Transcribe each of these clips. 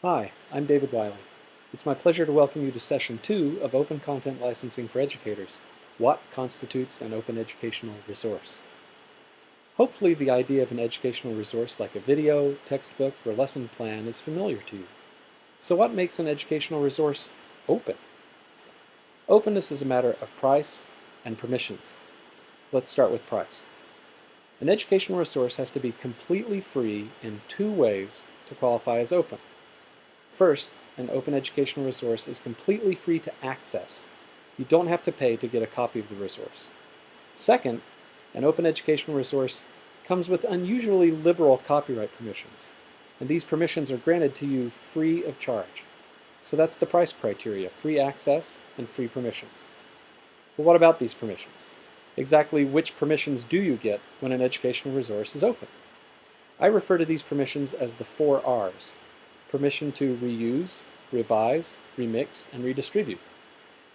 Hi, I'm David Wiley. It's my pleasure to welcome you to Session 2 of Open Content Licensing for Educators, What Constitutes an Open Educational Resource? Hopefully the idea of an educational resource like a video, textbook, or lesson plan is familiar to you. So what makes an educational resource open? Openness is a matter of price and permissions. Let's start with price. An educational resource has to be completely free in two ways to qualify as open. First, an open educational resource is completely free to access. You don't have to pay to get a copy of the resource. Second, an open educational resource comes with unusually liberal copyright permissions, and these permissions are granted to you free of charge. So that's the price criteria: free access and free permissions. But what about these permissions? Exactly which permissions do you get when an educational resource is open? I refer to these permissions as the 4 R's. Permission to reuse, revise, remix, and redistribute.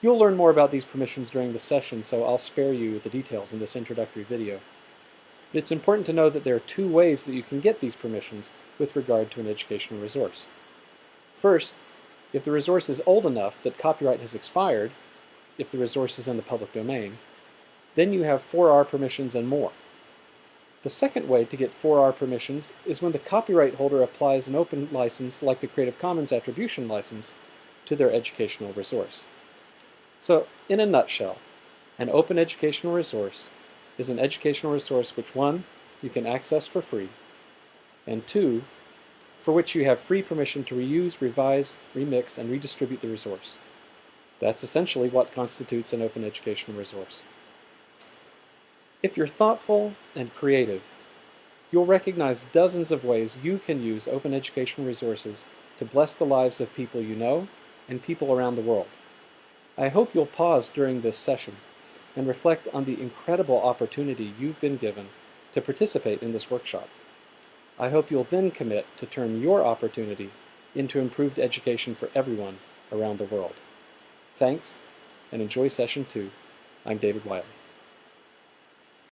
You'll learn more about these permissions during the session, so I'll spare you the details in this introductory video. But it's important to know that there are two ways that you can get these permissions with regard to an educational resource. First, if the resource is old enough that copyright has expired, if the resource is in the public domain, then you have 4R permissions and more. The second way to get 4R permissions is when the copyright holder applies an open license like the Creative Commons Attribution License to their educational resource. So, in a nutshell, an open educational resource is an educational resource which, 1, you can access for free, and 2, for which you have free permission to reuse, revise, remix, and redistribute the resource. That's essentially what constitutes an open educational resource. If you're thoughtful and creative, you'll recognize dozens of ways you can use open educational resources to bless the lives of people you know and people around the world. I hope you'll pause during this session and reflect on the incredible opportunity you've been given to participate in this workshop. I hope you'll then commit to turn your opportunity into improved education for everyone around the world. Thanks, and enjoy Session 2. I'm David Wiley.